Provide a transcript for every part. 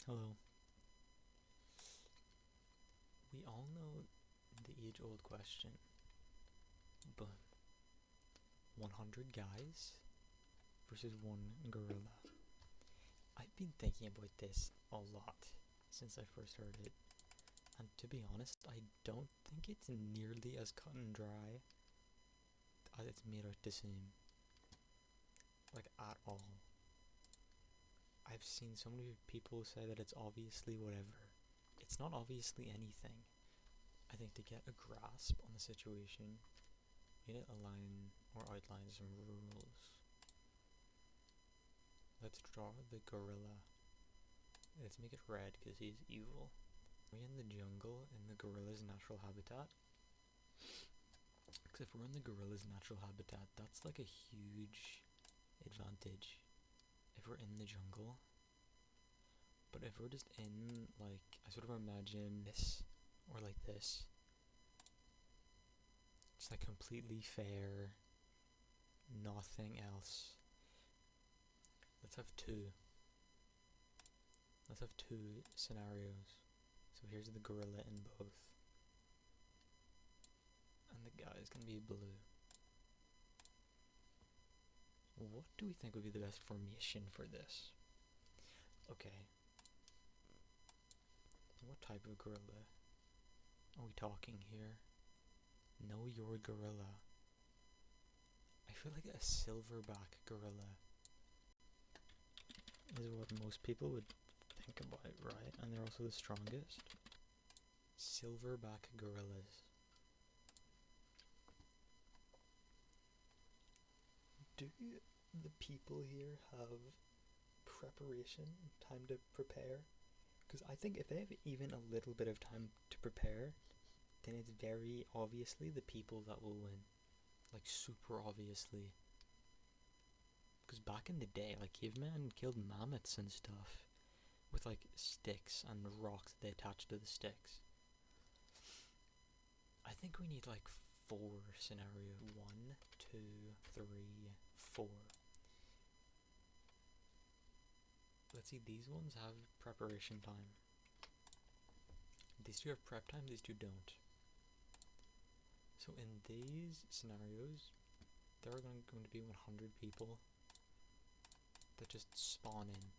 Hello. We all know the age-old question, but 100 guys versus one gorilla. I've been thinking about this a lot since I first heard it, and to be honest, I don't think it's nearly as cut and dry as it's made out to seem. Like, at all. I've seen so many people say that it's obviously whatever. It's not obviously anything. I think to get a grasp on the situation, we need to align or outline some rules. Let's draw the gorilla. Let's make it red because he's evil. We're in the jungle in the gorilla's natural habitat. Because if we're in the gorilla's natural habitat, that's like a huge advantage. If we're in the jungle. But if we're just in, like, I sort of imagine this, or like this. It's like completely fair, nothing else. Let's have two. Let's have two scenarios. So here's the gorilla in both. And the guy's gonna be blue. What do we think would be the best formation for this? Okay. What type of gorilla are we talking here? Know your gorilla. I feel like a silverback gorilla is what most people would think about, right? And they're also the strongest. Silverback gorillas. Do the people here have preparation, time to prepare? Because I think if they have even a little bit of time to prepare, then it's very obviously the people that will win. Like, super obviously. Because back in the day, like, cavemen killed mammoths and stuff with, like, sticks and rocks that they attached to the sticks. I think we need, like, 4 scenarios. 1, 2, 3, 4. Let's see, these ones have preparation time. These two have prep time, these two don't. So in these scenarios, there are going to be 100 people that just spawn in.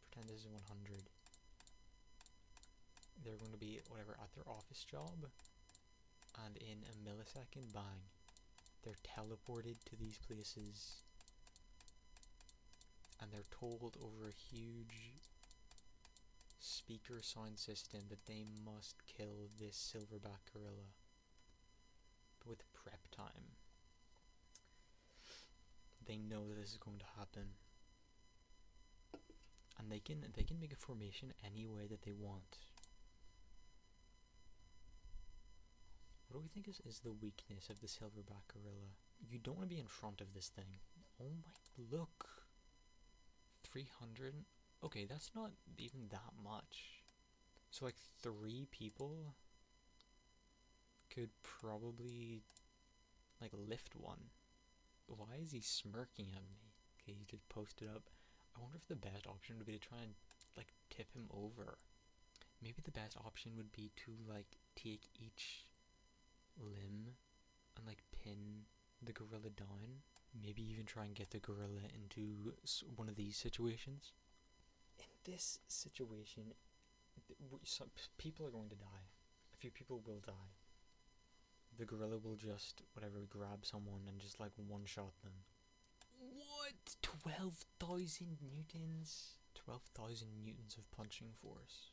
Pretend this is 100. They're going to be, whatever, at their office job, and in a millisecond, bang, they're teleported to these places, and they're told over a huge speaker sound system that they must kill this silverback gorilla. But with prep time, they know that this is going to happen, and they can make a formation any way that they want. What do we think is the weakness of the silverback gorilla? You don't want to be in front of this thing. Oh my, look! 300? Okay, that's not even that much. So like 3 people could probably like lift one. Why is he smirking at me? Okay, he just posted up. I wonder if the best option would be to try and like tip him over. Maybe the best option would be to like take each limb and like pin the gorilla down. Maybe even try and get the gorilla into one of these situations. In this situation, some people are going to die. A few people will die. The gorilla will just, whatever, grab someone and just like one-shot them. What? 12,000 newtons? 12,000 newtons of punching force.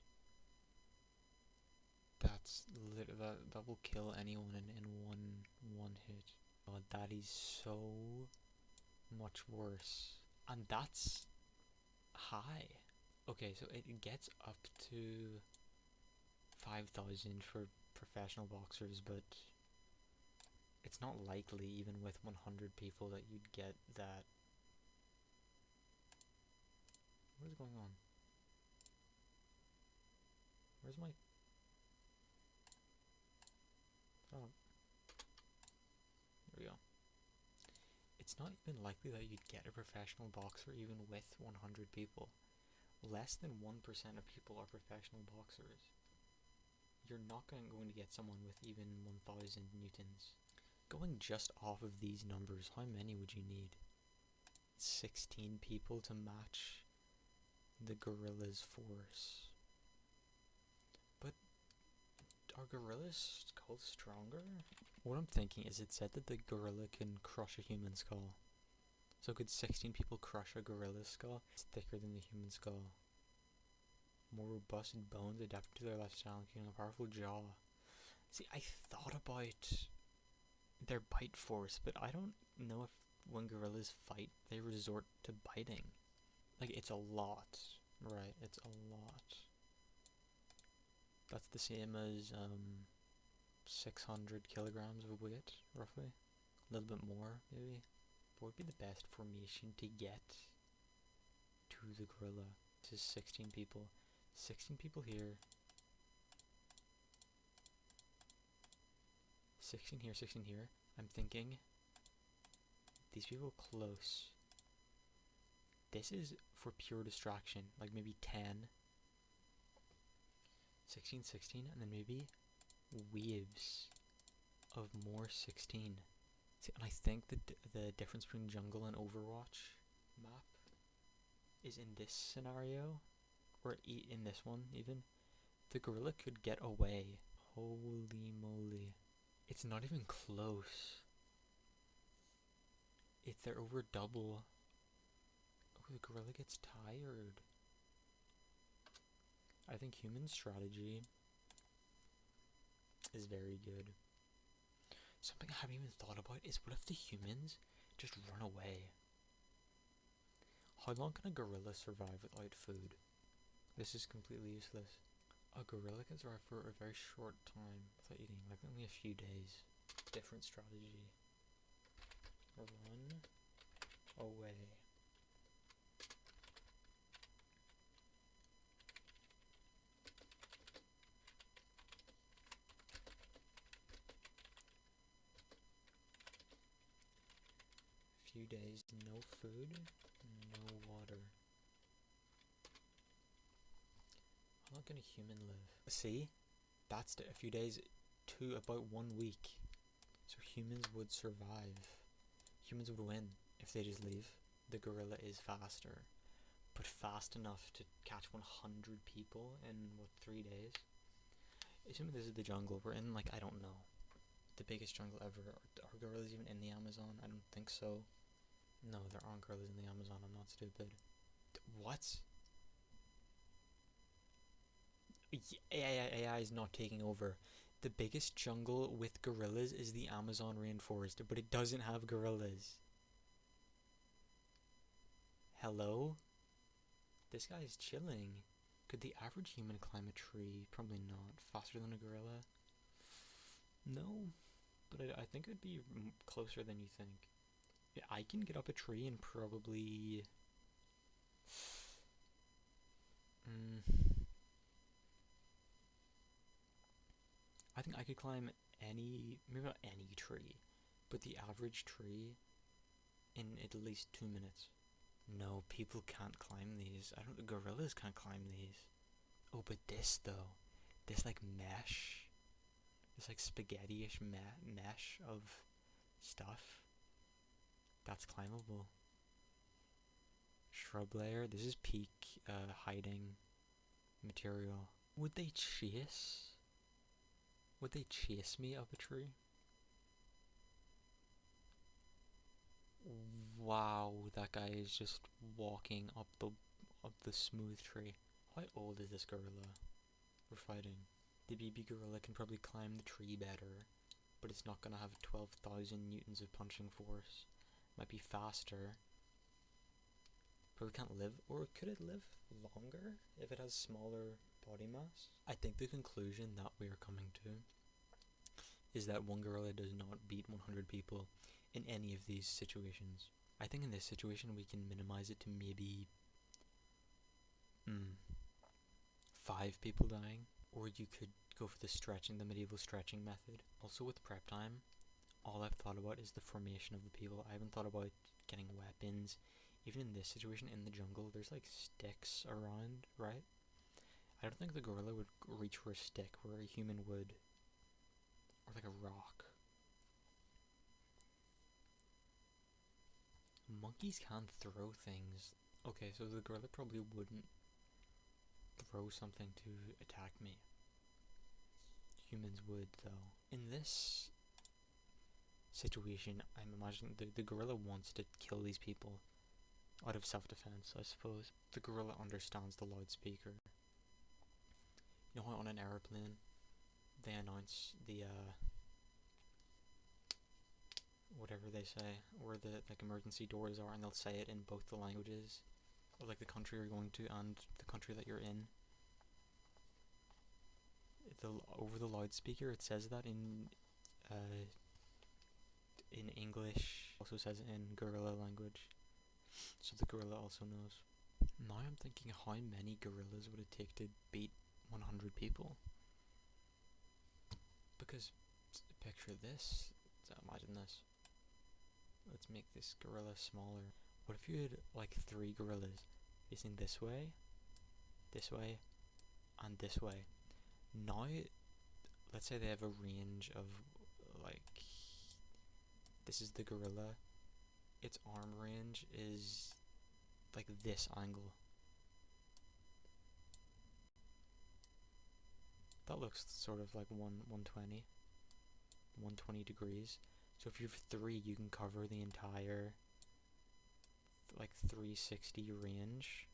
That will kill anyone in one hit. Oh, that is so much worse. And that's high. Okay, so it gets up to 5,000 for professional boxers, but it's not likely, even with 100 people, that you'd get that. What is going on? Where's my... Oh. There we go. It's not even likely that you'd get a professional boxer even with 100 people. less than 1% of people are professional boxers. You're not going to get someone with even 1,000 newtons. Going just off of these numbers, how many would you need? 16 people to match the gorilla's force. But are gorillas' skulls stronger? What I'm thinking is it said that the gorilla can crush a human skull. So could 16 people crush a gorilla's skull? It's thicker than the human skull. More robust bones adapted to their lifestyle, including a powerful jaw. See, I thought about their bite force, but I don't know if when gorillas fight, they resort to biting. Like, it's a lot. Right, it's a lot. That's the same as 600 kilograms of weight, roughly. A little bit more, maybe. What would be the best formation to get to the gorilla? To 16 people. 16 people here. 16 here, 16 here. I'm thinking these people close. This is for pure distraction. Like maybe 10. 16, 16, and then maybe waves of more 16. See, and I think the difference between jungle and Overwatch map is in this scenario, or in this one even, the gorilla could get away. Holy moly. It's not even close. If they're over double, oh, the gorilla gets tired. I think human strategy is very good. Something I haven't even thought about is what if the humans just run away? How long can a gorilla survive without food? This is completely useless. A gorilla can survive for a very short time without eating, like only a few days. Different strategy. Run away. Few days, no food, no water. How long can a human live? See? That's a few days to about 1 week. So humans would survive. Humans would win if they just leave. The gorilla is faster. But fast enough to catch 100 people in, 3 days? Assuming this is the jungle we're in, like, I don't know. The biggest jungle ever. Are gorillas even in the Amazon? I don't think so. No, there aren't gorillas in the Amazon. I'm not stupid. What? AI is not taking over. The biggest jungle with gorillas is the Amazon rainforest, but it doesn't have gorillas. Hello? This guy is chilling. Could the average human climb a tree? Probably not. Faster than a gorilla? No, but I think it'd be closer than you think. Yeah, I can get up a tree in probably... I think I could climb maybe not any tree, but the average tree in at least 2 minutes. No, people can't climb these. The gorillas can't climb these. Oh, but this though, this like mesh, this like spaghetti-ish mesh of stuff, that's climbable. Shrub layer, this is peak hiding material. Would they chase me up a tree? Wow, that guy is just walking up the smooth tree. How old is this gorilla we're fighting? The BB gorilla can probably climb the tree better, but it's not gonna have 12,000 newtons of punching force. Might be faster. Probably can't live, or could it live longer if it has smaller body mass? I think the conclusion that we are coming to is that one gorilla does not beat 100 people in any of these situations. I think in this situation we can minimize it to maybe 5 people dying, or you could go for the medieval stretching method. Also with prep time, all I've thought about is the formation of the people. I haven't thought about getting weapons, even in this situation in the jungle, there's like sticks around, right? I don't think the gorilla would reach for a stick where a human would, or like a rock. Monkeys can't throw things. Okay, so the gorilla probably wouldn't throw something to attack me. Humans would, though. In this situation, I'm imagining the gorilla wants to kill these people out of self-defense, I suppose. The gorilla understands the loudspeaker. You know how on an airplane they announce the whatever they say, where the like emergency doors are, and they'll say it in both the languages, or like the country you're going to and the country that you're in. Over the loudspeaker, it says that in English, also says it in gorilla language, so the gorilla also knows. Now I'm thinking, how many gorillas would it take to beat 100 people? Because picture this. Imagine this. Let's make this gorilla smaller. What if you had like 3 gorillas facing this way, and this way? Now, let's say they have a range of like, this is the gorilla, its arm range is like this angle. That looks sort of like 120 degrees. So if you have 3, you can cover the entire like 360 range.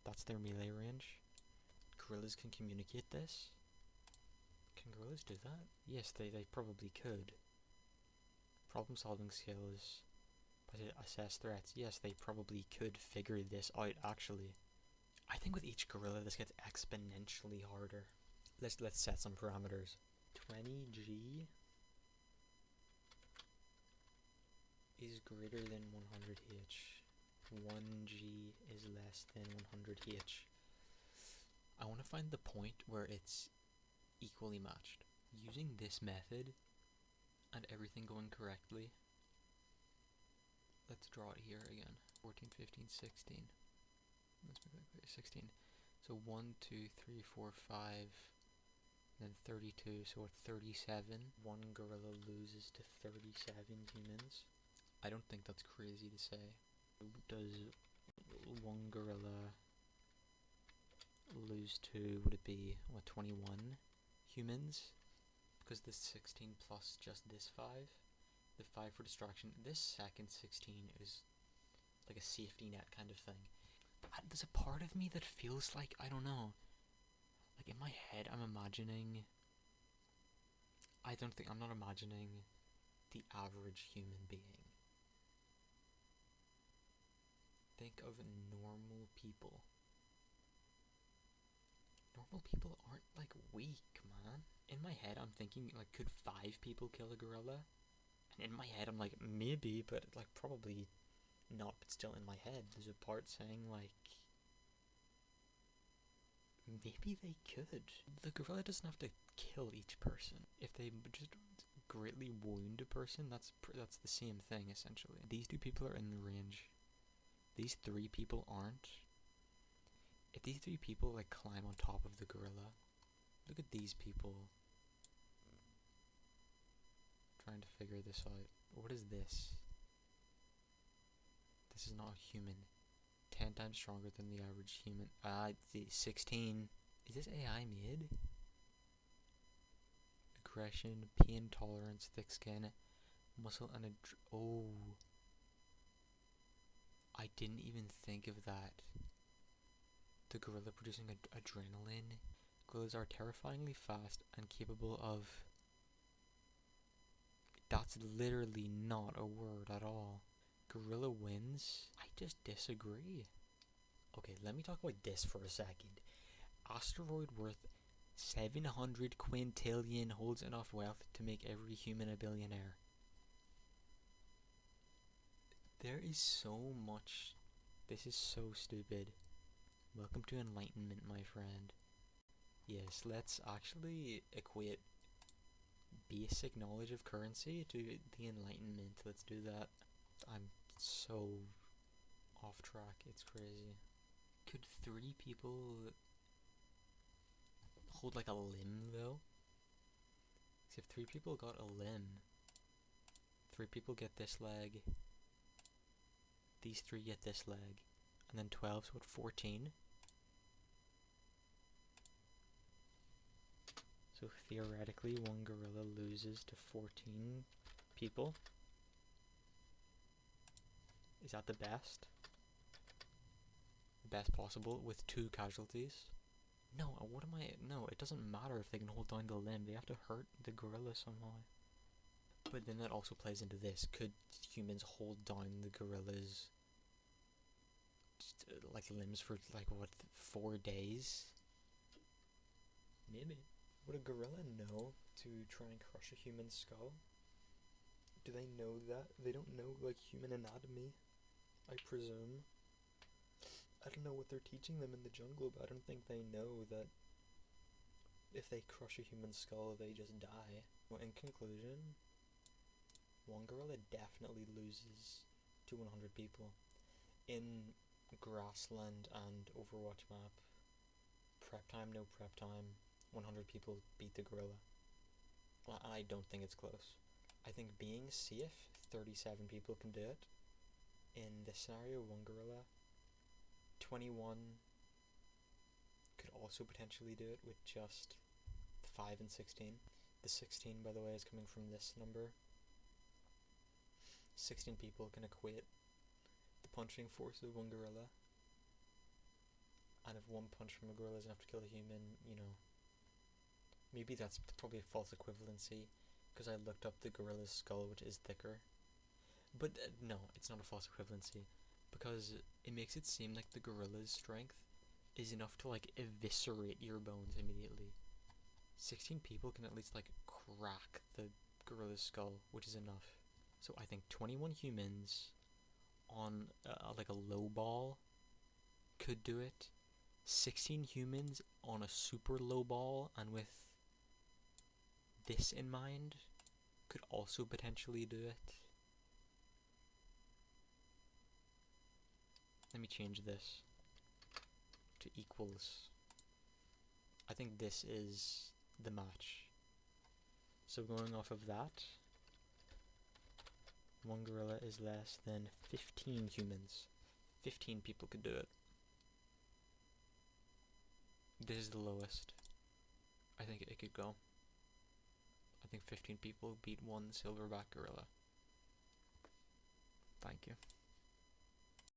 That's their melee range. Gorillas can communicate this. Can gorillas do that? Yes, they probably could. Problem solving skills. But to assess threats, yes, they probably could figure this out actually. I think with each gorilla this gets exponentially harder. Let's set some parameters. 20G is greater than 100H. 1G is less than 100H. I want to find the point where it's equally matched. Using this method and everything going correctly, let's draw it here again. 14, 15, 16. Let's make that clear. 16. So 1, 2, 3, 4, 5, then 32, so at 37, one gorilla loses to 37 humans. I don't think that's crazy to say. Does one gorilla lose to, would it be, what, 21 humans? Because this 16 plus just this 5, the 5 for distraction, this second 16 is like a safety net kind of thing. There's a part of me that feels like, I don't know, like in my head I'm imagining, I'm not imagining the average human being. Think of normal people. Normal people aren't like weak, man. In my head I'm thinking like, could 5 people kill a gorilla? And in my head I'm like, maybe, but like probably not, but still in my head there's a part saying like, maybe they could. The gorilla doesn't have to kill each person. If they just greatly wound a person, that's the same thing essentially. These 2 people are in the range. These 3 people aren't. If these 3 people like climb on top of the gorilla, look at these people trying to figure this out. What is this? This is not a human. 10 times stronger than the average human. 16. Is this AI made? Aggression, pain tolerance, thick skin, muscle, and oh. I didn't even think of that. The gorilla producing adrenaline. Gorillas are terrifyingly fast and capable of... That's literally not a word at all. Gorilla wins? I just disagree. Okay, let me talk about this for a second. Asteroid worth 700 quintillion holds enough wealth to make every human a billionaire. There is so much. This is so stupid. Welcome to enlightenment, my friend. Yes, let's actually equate basic knowledge of currency to the enlightenment. Let's do that. I'm so off track. It's crazy. Could 3 people hold like a limb though? So if 3 people got a limb, 3 people get this leg, these 3 get this leg, and then 12, so what, 14? So theoretically, one gorilla loses to 14 people. Is that the best? The best possible with 2 casualties? No, what am I? No, it doesn't matter if they can hold down the limb. They have to hurt the gorilla somehow. But then that also plays into this. Could humans hold down the gorilla's like limbs for like what, 4 days? Maybe. Would a gorilla know to try and crush a human skull? Do they know that? They don't know like human anatomy, I presume. I don't know what they're teaching them in the jungle, but I don't think they know that if they crush a human skull, they just die. Well, in conclusion, one gorilla definitely loses to 100 people. In Grassland and Overwatch map, prep time, no prep time, 100 people beat the gorilla. Well, I don't think it's close. I think being safe, 37 people can do it. In this scenario, one gorilla, 21 could also potentially do it with just 5 and 16. The 16, by the way, is coming from this number. 16 people can equate the punching force of one gorilla. And if one punch from a gorilla is enough to kill a human, you know, maybe that's probably a false equivalency, because I looked up the gorilla's skull, which is thicker. But no, it's not a false equivalency, because it makes it seem like the gorilla's strength is enough to like eviscerate your bones immediately. 16 people can at least like crack the gorilla's skull, which is enough. So I think 21 humans on like a low ball could do it. 16 humans on a super low ball, and with this in mind, could also potentially do it. Let me change this to equals. I think this is the match. So going off of that, one gorilla is less than 15 humans. 15 people could do it. This is the lowest I think it could go. I think 15 people beat one silverback gorilla. Thank you.